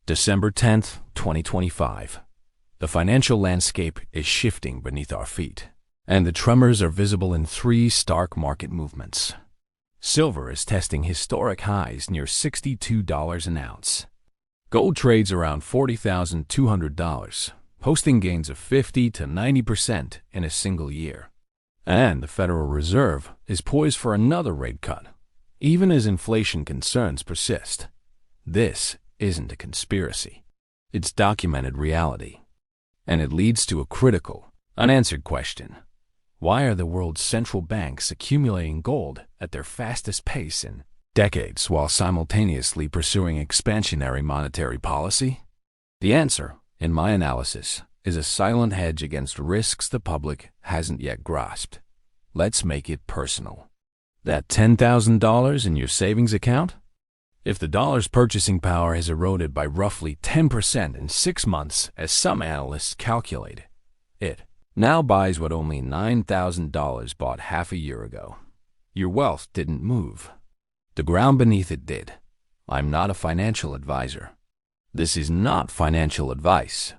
December 10th, 2025. The financial landscape is shifting beneath our feet, and the tremors are visible in three stark market movements. Silver is testing historic highs near $62 an ounce. Gold trades around $40,200, posting gains of 50 to 90% in a single year. And the Federal Reserve is poised for another rate cut, even as inflation concerns persist. This isn't a conspiracy. It's documented reality. And it leads to a critical, unanswered question. Why are the world's central banks accumulating gold at their fastest pace in decades while simultaneously pursuing expansionary monetary policy? The answer, in my analysis, is a silent hedge against risks the public hasn't yet grasped. Let's make it personal. That $10,000 in your savings account? If the dollar's purchasing power has eroded by roughly 10% in 6 months, as some analysts calculate, it now buys what only $9,000 bought half a year ago. Your wealth didn't move. The ground beneath it did. I'm not a financial advisor. This is not financial advice.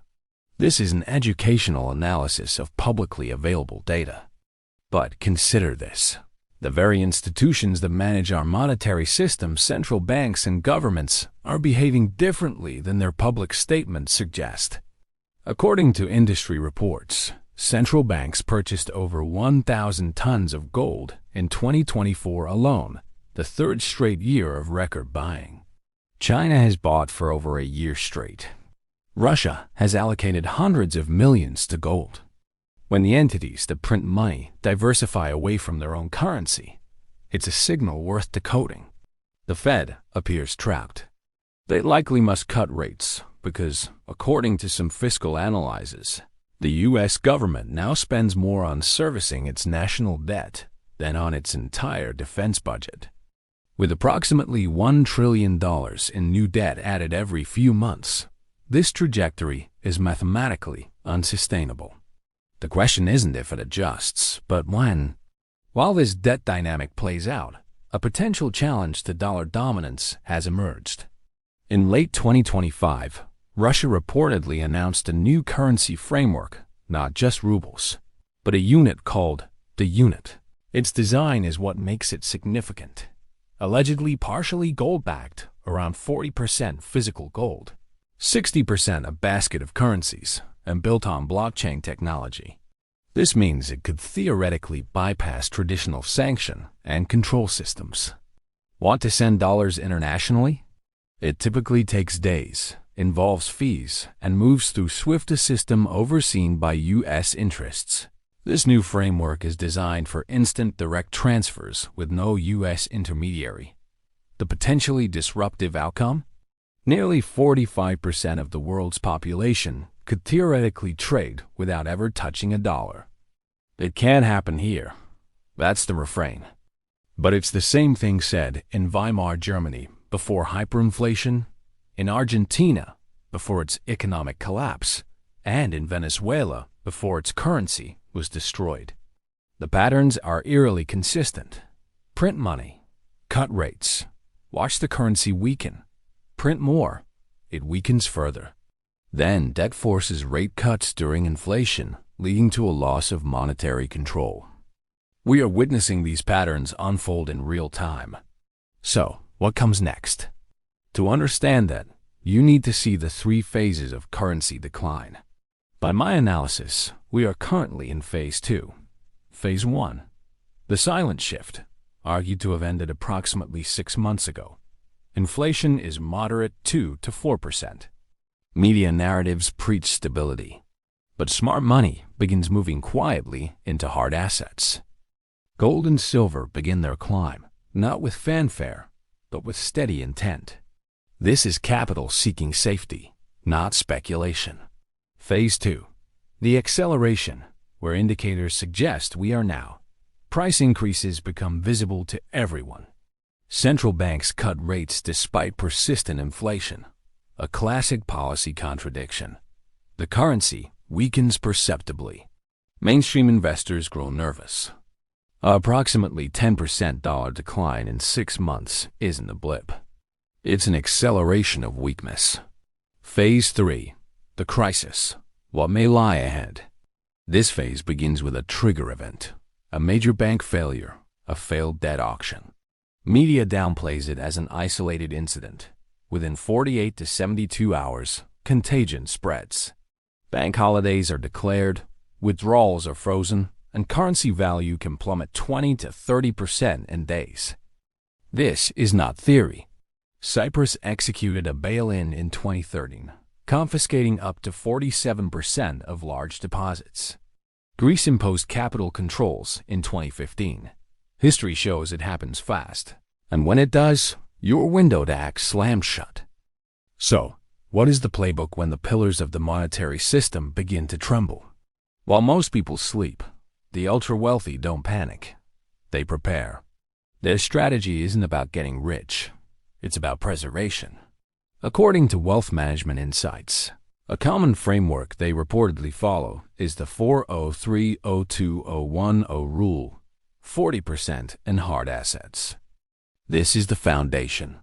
This is an educational analysis of publicly available data. But consider this. The very institutions that manage our monetary system, central banks and governments, are behaving differently than their public statements suggest. According to industry reports, central banks purchased over 1,000 tons of gold in 2024 alone, the third straight year of record buying. China has bought for over a year straight. Russia has allocated hundreds of millions to gold. When the entities that print money diversify away from their own currency, it's a signal worth decoding. The Fed appears trapped. They likely must cut rates because, according to some fiscal analyses, the U.S. government now spends more on servicing its national debt than on its entire defense budget. With approximately $1 trillion in new debt added every few months, this trajectory is mathematically unsustainable. The question isn't if it adjusts, but when. While this debt dynamic plays out, a potential challenge to dollar dominance has emerged. In late 2025, Russia reportedly announced a new currency framework, not just rubles, but a unit called the unit. Its design is what makes it significant. Allegedly partially gold-backed, around 40% physical gold, 60% a basket of currencies, and built on blockchain technology. This means it could theoretically bypass traditional sanction and control systems. Want to send dollars internationally? It typically takes days, involves fees, and moves through swift a system overseen by U.S. interests. This new framework is designed for instant direct transfers with no U.S. intermediary. The potentially disruptive outcome? Nearly 45% of the world's population could theoretically trade without ever touching a dollar. It can't happen here. That's the refrain. But it's the same thing said in Weimar Germany before hyperinflation, in Argentina before its economic collapse, and in Venezuela before its currency was destroyed. The patterns are eerily consistent. Print money, cut rates, watch the currency weaken. Print more, it weakens further. Then debt forces rate cuts during inflation, leading to a loss of monetary control. We are witnessing these patterns unfold in real time. So, what comes next? To understand that, you need to see the three phases of currency decline. By my analysis, we are currently in Phase 2. Phase 1. The silent shift, argued to have ended approximately 6 months ago. Inflation is moderate 2 to 4%. Media narratives preach stability, but smart money begins moving quietly into hard assets. Gold and silver begin their climb, not with fanfare, but with steady intent. This is capital seeking safety, not speculation. Phase 2. The acceleration, where indicators suggest we are now. Price increases become visible to everyone. Central banks cut rates despite persistent inflation. A classic policy contradiction. The currency weakens perceptibly. Mainstream investors grow nervous. Approximately 10% dollar decline in 6 months isn't a blip. It's an acceleration of weakness. Phase 3. The crisis. What may lie ahead? This phase begins with a trigger event, a major bank failure, a failed debt auction. Media downplays it as an isolated incident. Within 48 to 72 hours, contagion spreads. Bank holidays are declared, withdrawals are frozen, and currency value can plummet 20 to 30% in days. This is not theory. Cyprus executed a bail-in in 2013, confiscating up to 47% of large deposits. Greece imposed capital controls in 2015. History shows it happens fast, and when it does, your window to act slams shut. So, what is the playbook when the pillars of the monetary system begin to tremble? While most people sleep, the ultra-wealthy don't panic. They prepare. Their strategy isn't about getting rich. It's about preservation. According to Wealth Management Insights, a common framework they reportedly follow is the 403-02-010 rule, 40% in hard assets. This is the foundation.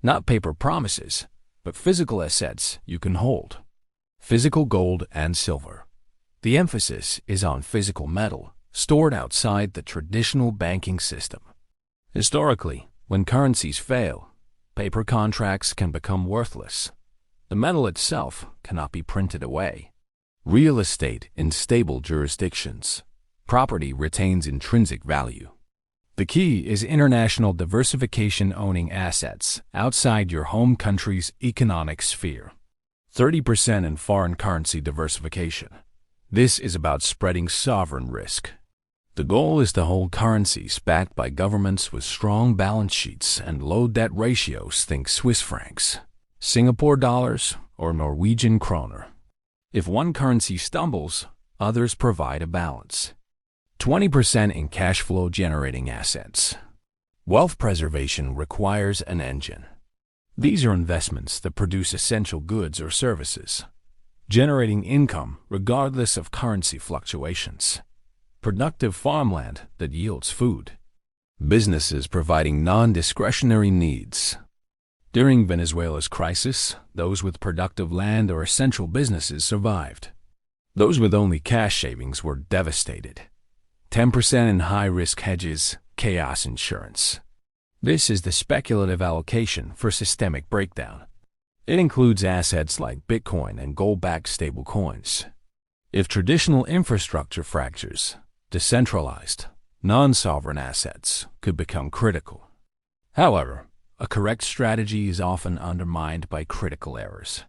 Not paper promises, but physical assets you can hold. Physical gold and silver. The emphasis is on physical metal stored outside the traditional banking system. Historically, when currencies fail, paper contracts can become worthless. The metal itself cannot be printed away. Real estate in stable jurisdictions. Property retains intrinsic value. The key is international diversification, owning assets outside your home country's economic sphere. 30% in foreign currency diversification. This is about spreading sovereign risk. The goal is to hold currencies backed by governments with strong balance sheets and low debt ratios. Think Swiss francs, Singapore dollars, or Norwegian kroner. If one currency stumbles, others provide a balance. 20% in cash flow generating assets. Wealth preservation requires an engine. These are investments that produce essential goods or services, generating income regardless of currency fluctuations. Productive farmland that yields food. Businesses providing non-discretionary needs. During Venezuela's crisis, those with productive land or essential businesses survived. Those with only cash savings were devastated. 10% in high-risk hedges, chaos insurance. This is the speculative allocation for systemic breakdown. It includes assets like Bitcoin and gold-backed stablecoins. If traditional infrastructure fractures, decentralized, non-sovereign assets could become critical. However, a correct strategy is often undermined by critical errors.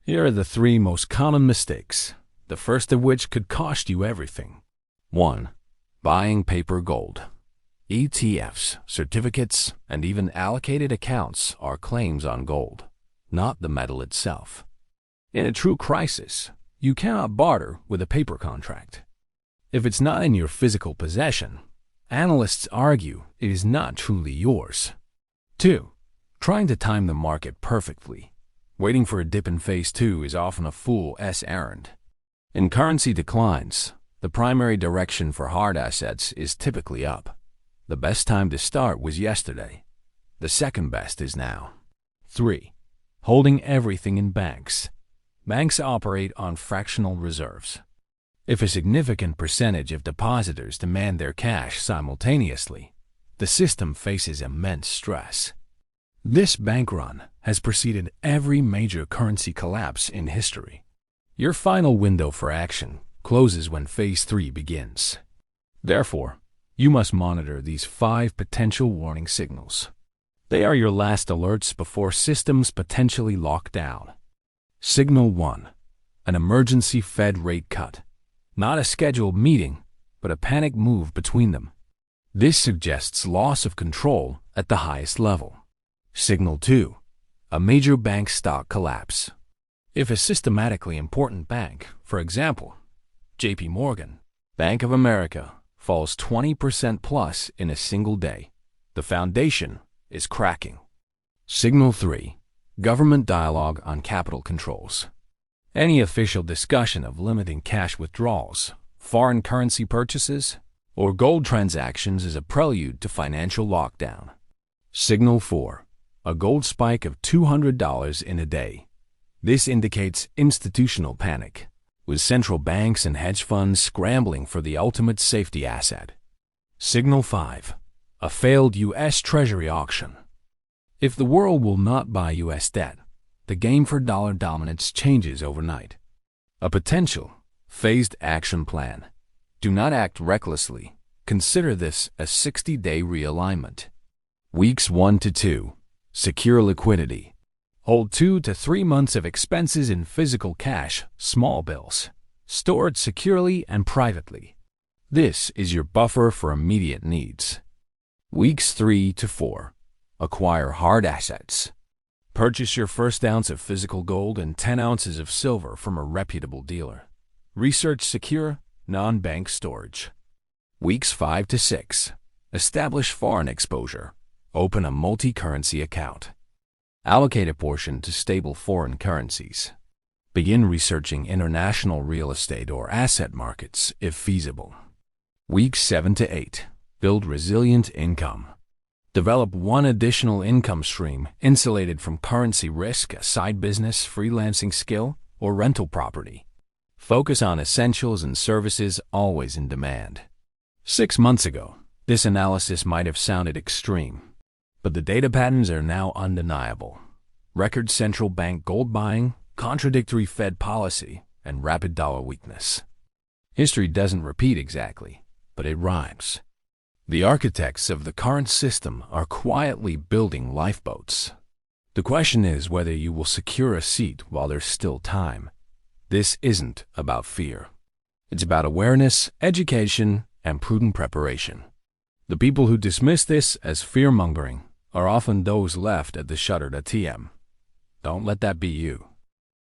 Here are the 3 most common mistakes, the first of which could cost you everything. 1. Buying paper gold. ETFs, certificates, and even allocated accounts are claims on gold, not the metal itself. In a true crisis, you cannot barter with a paper contract. If it's not in your physical possession, analysts argue it is not truly yours. 2. Trying to time the market perfectly. Waiting for a dip in phase 2 is often a fool's errand. In currency declines, the primary direction for hard assets is typically up. The best time to start was yesterday. The second best is now. 3. Holding everything in banks. Banks operate on fractional reserves. If a significant percentage of depositors demand their cash simultaneously, the system faces immense stress. This bank run has preceded every major currency collapse in history. Your final window for action closes when phase 3 begins. Therefore, you must monitor these 5 potential warning signals. They are your last alerts before systems potentially lock down. Signal 1. An emergency Fed rate cut. Not a scheduled meeting, but a panic move between them. This suggests loss of control at the highest level. Signal 2. A major bank stock collapse. If a systematically important bank, for example, JP Morgan, Bank of America, falls 20% plus in a single day, the foundation is cracking. Signal 3. Government dialogue on capital controls. Any official discussion of limiting cash withdrawals, foreign currency purchases, or gold transactions is a prelude to financial lockdown. Signal 4. A gold spike of $200 in a day. This indicates institutional panic, with central banks and hedge funds scrambling for the ultimate safety asset. Signal 5. A failed U.S. Treasury auction. If the world will not buy U.S. debt, the game for dollar dominance changes overnight. A potential phased action plan. Do not act recklessly. Consider this a 60-day realignment. Weeks 1 to 2. Secure liquidity. Hold 2 to 3 months of expenses in physical cash, small bills, stored securely and privately. This is your buffer for immediate needs. Weeks 3 to 4. Acquire hard assets. Purchase your first ounce of physical gold and 10 ounces of silver from a reputable dealer. Research secure, non-bank storage. Weeks 5 to 6. Establish foreign exposure. Open a multi-currency account. Allocate a portion to stable foreign currencies. Begin researching international real estate or asset markets if feasible. Weeks 7 to 8. Build resilient income. Develop one additional income stream insulated from currency risk, a side business, freelancing skill, or rental property. Focus on essentials and services always in demand. 6 months ago, this analysis might have sounded extreme, but the data patterns are now undeniable. Record central bank gold buying, contradictory Fed policy, and rapid dollar weakness. History doesn't repeat exactly, but it rhymes. The architects of the current system are quietly building lifeboats. The question is whether you will secure a seat while there's still time. This isn't about fear. It's about awareness, education, and prudent preparation. The people who dismiss this as fear-mongering are often those left at the shuttered ATM. Don't let that be you.